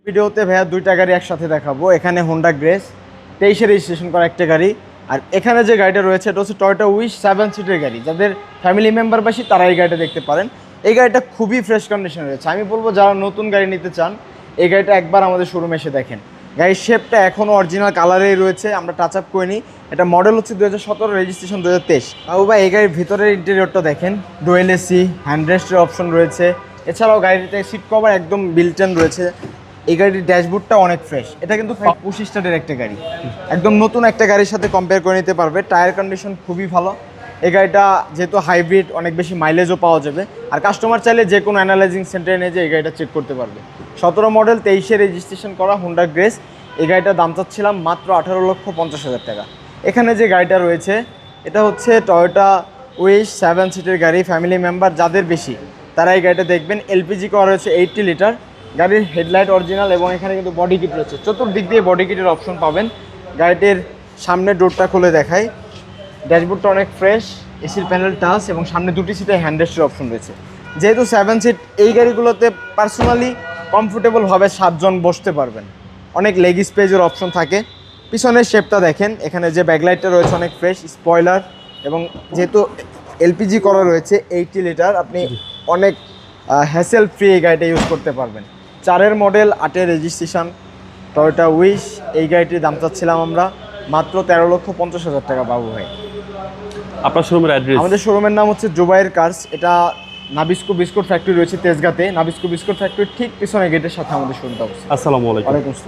ভিডিওতে ভাইয়া দুইটা গাড়ি একসাথে দেখাবো। এখানে হোন্ডা গ্রেস 23-এ রেজিস্ট্রেশন করা একটা গাড়ি, আর এখানে যে গাড়িটা রয়েছে এটা হচ্ছে টয়োটা উইশ 7 সিটের গাড়ি। যাদের ফ্যামিলি মেম্বার বেশি তারা এই গাড়িটা দেখতে পারেন। এই গাড়িটা খুবই ফ্রেশ কন্ডিশনে রয়েছে। আমি বলবো যারা নতুন গাড়ি নিতে চান এই গাড়িটা একবার আমাদের শোরুমে এসে দেখেন। গাড়ির শেপটা এখনও অরিজিনাল কালারেই রয়েছে, আমরা টাচ আপ করিনি। এটা মডেল হচ্ছে 2017, রেজিস্ট্রেশন 2023। ভাই এই গাড়ির ভিতরের ইন্টেরিয়রটা দেখেন, ডুয়েল এসি, হ্যান্ডরেস্টের অপশন রয়েছে। এছাড়াও গাড়িতে সিট কভার একদম বিল্ট-ইন রয়েছে। এই গাড়ির ড্যাশবোর্ডটা অনেক ফ্রেশ। এটা কিন্তু 25 স্টারের একটা গাড়ি, একদম নতুন একটা গাড়ির সাথে কম্পেয়ার করে নিতে পারবে। টায়ার কন্ডিশন খুবই ভালো। এই গাড়িটা যেহেতু হাইব্রিড, অনেক বেশি মাইলেজও পাওয়া যাবে। আর কাস্টমার চাইলে যে কোনো অ্যানালাইজিং সেন্টারে নিয়ে যে এই গাড়িটা চেক করতে পারবে। 17 মডেল, 23-এ রেজিস্ট্রেশন করা হোন্ডা গ্রেস। এই গাড়িটার দাম চাচ্ছিলাম মাত্র 18,50,000 টাকা। এখানে যে গাড়িটা রয়েছে এটা হচ্ছে টয়োটা উইশ 7 সিটের গাড়ি। ফ্যামিলি মেম্বার যাদের বেশি তারা এই গাড়িটা দেখবেন। এলপিজি করা রয়েছে 80 লিটার। গাড়ির হেডলাইট অরিজিনাল এবং এখানে কিন্তু বডি কিট রয়েছে। চতুর্দিক দিয়ে বডি কিটের অপশন পাবেন। গাড়িটির সামনে ডোরটা খুলে দেখাই, ড্যাশবোর্ডটা অনেক ফ্রেশ, এসির প্যানেল টাচ এবং সামনে দুটি সিটে হ্যান্ডরেস্টের অপশন রয়েছে। যেহেতু 7 সিট, এই গাড়িগুলোতে পার্সোনালি কমফোর্টেবলভাবে 7 জন বসতে পারবেন। অনেক লেগ স্পেসের অপশন থাকে। পিছনের শেপটা দেখেন, এখানে যে ব্যাকলাইটটা রয়েছে অনেক ফ্রেশ, স্পয়লার, এবং যেহেতু এলপিজি করা রয়েছে 80 লিটার, আপনি অনেক হ্যাসেল ফ্রি এই গাড়িটা ইউজ করতে পারবেন। 4-এর মডেল, 8-এর রেজিস্ট্রেশন, টয়োটা উইশ। এই গাড়িটির দাম চাচ্ছিলাম আমরা মাত্র 13,50,000 টাকা। বাবু ভাই, আপনার শোরুমের অ্যাড্রেস? আমাদের শোরুমের নাম হচ্ছে জুবাইর কার্স। এটা নাবিস্কো বিস্কুট ফ্যাক্টরি রয়েছে তেজগাঁতে। নাবিস্কো বিস্কুট ফ্যাক্টরির ঠিক পিছনে গেটের সাথে আমাদের শোরুমটা অবস্থিত। আসসালামু আলাইকুম। ওয়ালাইকুম আসসালাম।